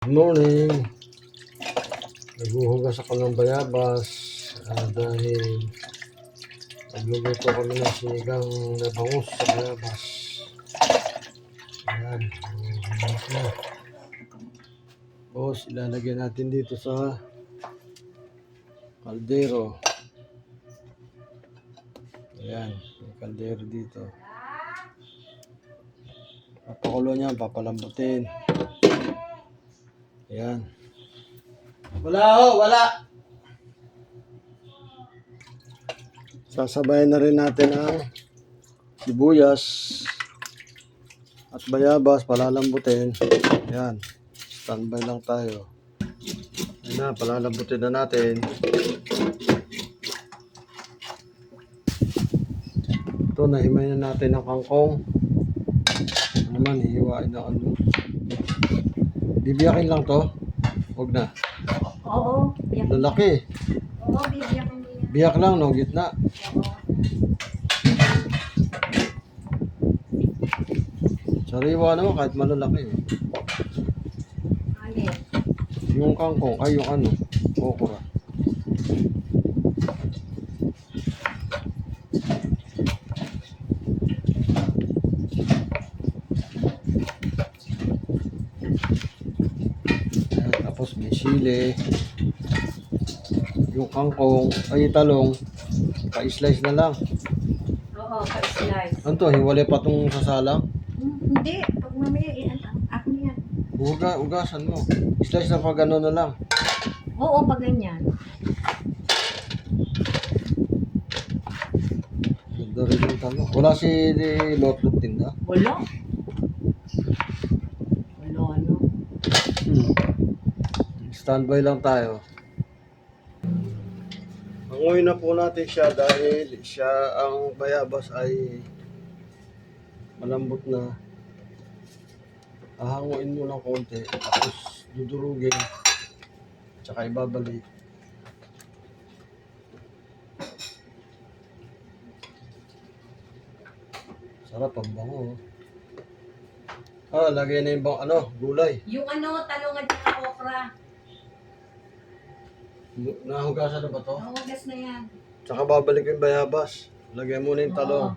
Good morning. Naghuhugas ako ng bayabas dahil nagluluto kami ng sinigang na bangus sa bayabas. Ayan. Bangus na. Tapos ilalagay natin dito sa kaldero. Ayan. May kaldero dito. Papakulo niya, papalambutin. Ayan. Wala. Sasabayan na rin natin ang sibuyas at bayabas, palalambutin. Ayan. Standby lang tayo. Ayan na, palalambutin na natin. Ito, nahimay na natin ang kangkong. Ano naman, hihiwain na ano. Bibiyakin lang to. Huwag na. Oo, biyak. Lalaki. Oo, biyak mo yan. Biyak lang, no? Gitna. Oo. Sariwa naman kahit malalaki. Alin? Yung kangkong, ay yung ano, okra. Ayan, tapos may sili. Yung kangkong, ay talong, pa-slice na lang. Oo, pa-slice. Ano to, hiwalay pa itong sasalang? Hindi, pag mamaya, ako yan. Ugasan mo. Slice na pa gano'n na lang. Oo, pag ganyan. Ganda rin yung talong. Wala si Lotlot tinda. Wala. Wala, ano? Standby lang tayo. Hanguin na po natin siya dahil siya ang bayabas ay malambot na. Hahanguin mo ng konti tapos dudurugin tsaka ibabalik. Sarap ang bango. Lagay na yung gulay. Yung ano, talong at saka okra. Nahugasan na ba to? Nahugas na yan. Tsaka babalik yung bayabas. Lagay mo na yung talong.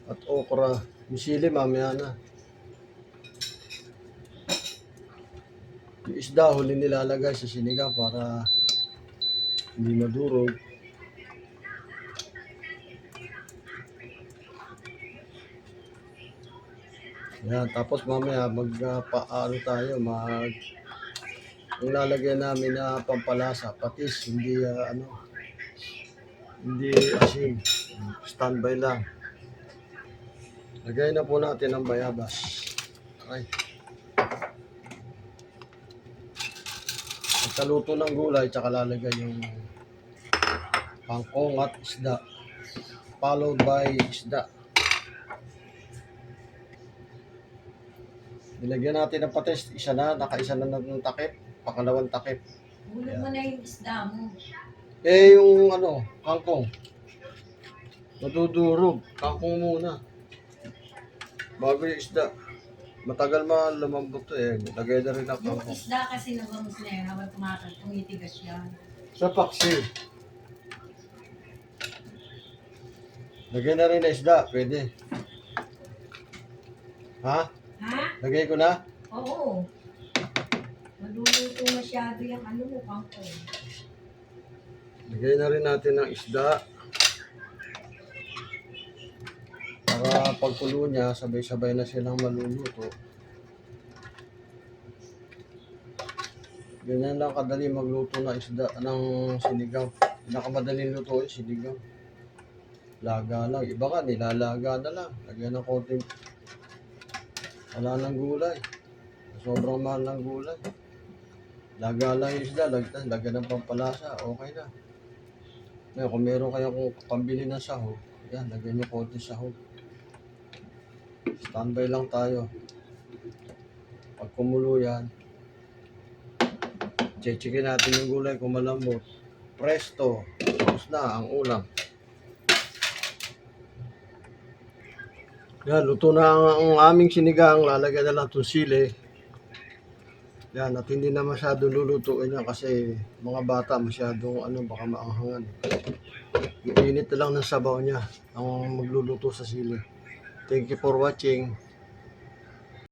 At okra. Yung sili mamaya na. Yung isda huli nilalagay sa sinigang para hindi madurog. Yan, tapos mamaya magpaano tayo, ang lalagyan namin na pampalasa, patis, hindi hindi asin. Standby lang. Lagay na po natin ang bayabas. Ay. Pagkaluto ng gulay, tsaka lalagay yung kangkong at isda. Followed by isda. Nilagyan natin ng patis, nakaisa na ng takip, pakalawang takip. Hulog mo na yung isda mo. Yung kangkong. Madudurog, kangkong muna. Bago yung isda. Matagal lumambot to lagay na rin ang Yung kangkong. isda kasi nabamos na yan, habang tumitigas yan. Sa paksi. Lagay na rin na isda, pwede. Ha? Ha? Lagay ko na? Oo. Maluluto masyado yung kangkong. Lagay na rin natin ng isda. Para pagkulo niya, sabay-sabay na silang maluluto. Ganyan lang kadali magluto ng isda ng sinigang. Pinakamadaling lutuin, sinigang. Laga lang. Iba ka, nilalaga na lang. Lagyan ng konting wala ng gulay. Sobrang mahal ng gulay. Laga lang yung isda, lagyan ng pampalasa, okay na. Ngayon, kung meron kayong pambili ng sahog, yan, lagyan nyo konti sahog. Standby lang tayo. Pag kumulo yan, checkin natin yung gulay kung malambot. Presto, tapos na ang ulam. Yan, luto na ang aming sinigang. Lalagyan na lang itong sili. Yan, at hindi na masyado lulutuin yan kasi mga bata masyadong baka maanghangan. Yung init na lang ng sabaw niya ang magluluto sa sili. Thank you for watching.